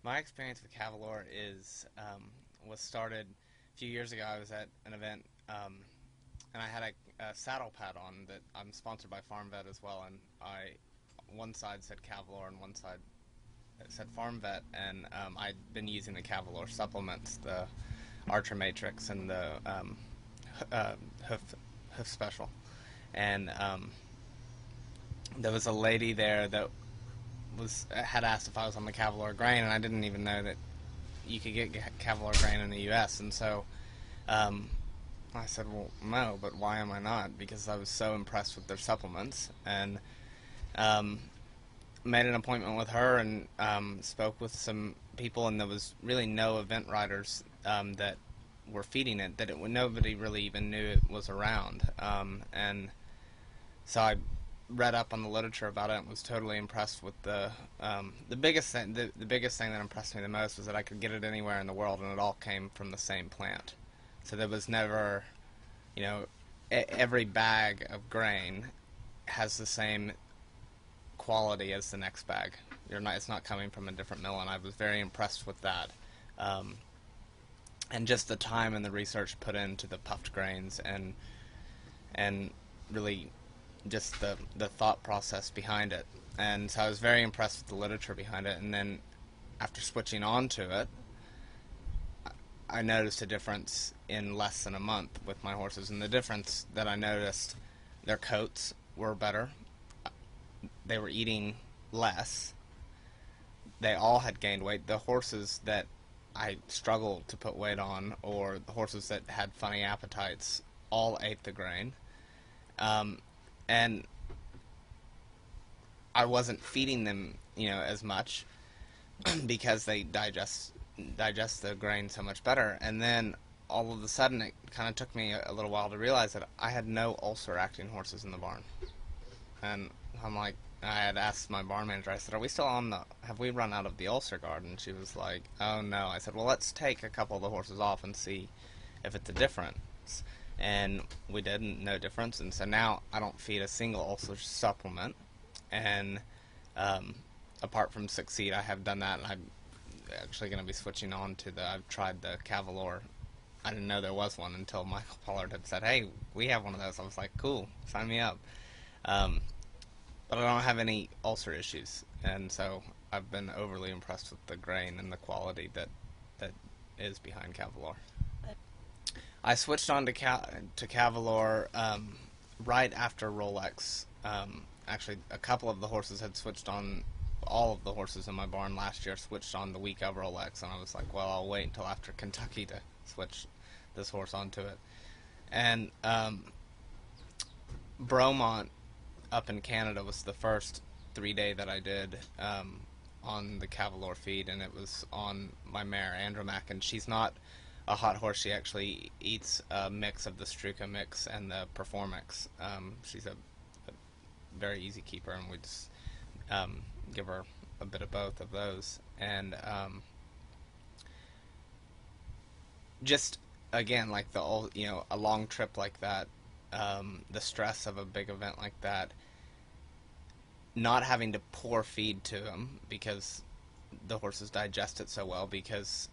My experience with Cavalor is was started a few years ago. I was at an event and I had a saddle pad on that I'm sponsored by Farm Vet as well, and I one side said Cavalor and one side said Farm Vet, and I'd been using the Cavalor supplements, the Archer Matrix and the uh, Hoof Hoof Special, and there was a lady there that was had asked if I was on the Cavalor grain, and I didn't even know that you could get Cavalor grain in the U.S. And so I said, "Well, no, but why am I not?" Because I was so impressed with their supplements, and um, made an appointment with her and spoke with some people, and there was really no event riders that were feeding it. Nobody really even knew it was around, and so I read up on the literature about it and was totally impressed with the biggest thing. The biggest thing that impressed me the most was that I could get it anywhere in the world, and it all came from the same plant. So there was never, you know, every bag of grain has the same quality as the next bag. It's not coming from a different mill, and I was very impressed with that. Um, and just the time and the research put into the puffed grains, and really just the thought process behind it. And so I was very impressed with the literature behind it. And then after switching on to it, I noticed a difference in less than a month with my horses. And the difference that I noticed, their coats were better. They were eating less. They all had gained weight. The horses that I struggled to put weight on, or the horses that had funny appetites, all ate the grain. Um, and I wasn't feeding them, as much because they digest the grain so much better. And then all of a sudden, it kind of took me a little while to realize that I had no ulcer acting horses in the barn. And I'm like, I had asked my barn manager. I said, "Are we still on the? Have we run out of the ulcer guard?" And she was like, "Oh no." I said, "Well, let's take a couple of the horses off and see if it's a difference." And we did, and no difference. And so now I don't feed a single ulcer supplement. And apart from Succeed, I have done that, and I'm actually going to be switching on to I've tried the Cavalor. I didn't know there was one until Michael Pollard had said, "Hey, we have one of those." I was like, "Cool, sign me up." Um, but I don't have any ulcer issues, and so I've been overly impressed with the grain and the quality that is behind Cavalor. I switched on to Cavalor right after Rolex. Actually, a couple of the horses had switched on. All of the horses in my barn last year switched on the week of Rolex, and I was like, "Well, I'll wait until after Kentucky to switch this horse onto it." And Bromont up in Canada was the first 3-day that I did on the Cavalor feed, and it was on my mare Andromac, and she's not a hot horse. She actually eats a mix of the Struca mix and the Performix. She's a very easy keeper, and we just give her a bit of both of those. And just again, like a long trip like that, the stress of a big event like that, not having to pour feed to them because the horses digest it so well because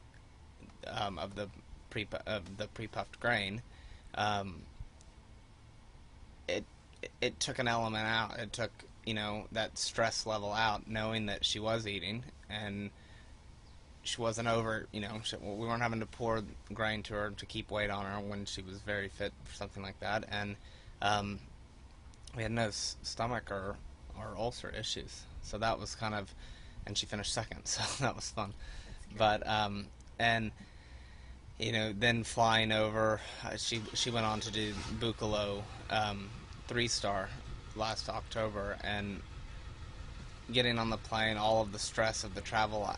of the pre-puffed grain. Um, it it took an element out. It took that stress level out, knowing that she was eating and she wasn't over. We weren't having to pour grain to her to keep weight on her when she was very fit for something like that, and um, we had no stomach or ulcer issues. So that was kind of, and she finished second, so that was fun. But and then flying over, she went on to do Buccalo 3-star last October, and getting on the plane, all of the stress of the travel, I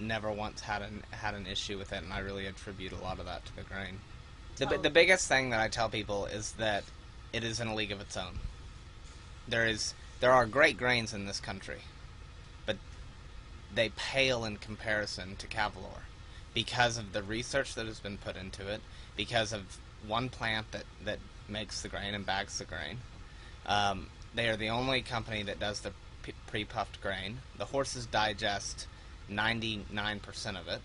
never once had an issue with it, and I really attribute a lot of that to the grain. The biggest thing that I tell people is that it is in a league of its own. There are great grains in this country, but they pale in comparison to Cavalor because of the research that has been put into it, because of one plant that makes the grain and bags the grain. They are the only company that does the pre-puffed grain. The horses digest 99% of it.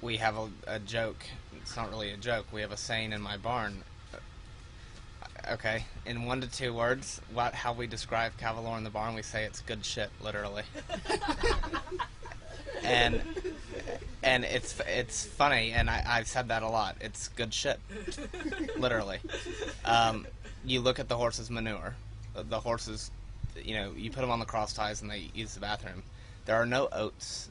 We have a joke. It's not really a joke. We have a saying in my barn. Okay, in 1 to 2 words, how we describe Cavalor in the barn, we say it's good shit, literally. and and it's funny, and I've said that a lot. It's good shit, literally. You look at the horse's manure. The horses, you put them on the cross ties and they use the bathroom. There are no oats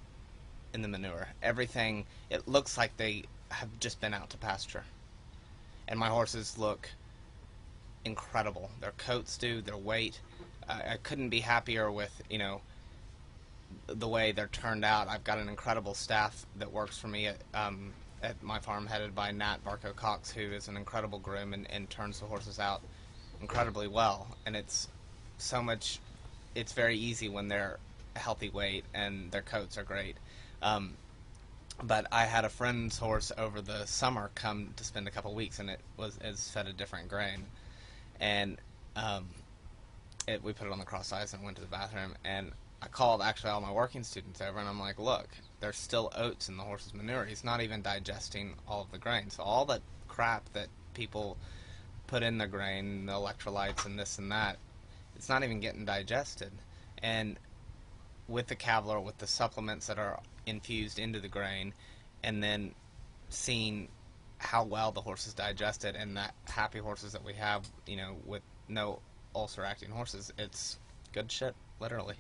in the manure. Everything, it looks like they have just been out to pasture. And my horses look incredible. Their coats do, their weight. I couldn't be happier with, the way they're turned out. I've got an incredible staff that works for me at my farm, headed by Nat Barco Cox, who is an incredible groom and turns the horses out incredibly well. And it's very easy when they're a healthy weight and their coats are great. But I had a friend's horse over the summer come to spend a couple weeks, and it's fed a different grain. And we put it on the cross ties and went to the bathroom, and I called actually all my working students over, and I'm like, look, there's still oats in the horse's manure. He's not even digesting all of the grain. So all that crap that people put in the grain, the electrolytes and this and that, it's not even getting digested. And with the Cavalor, with the supplements that are infused into the grain, and then seeing how well the horses digested, and that happy horses that we have, with no ulcer acting horses, it's good shit, literally.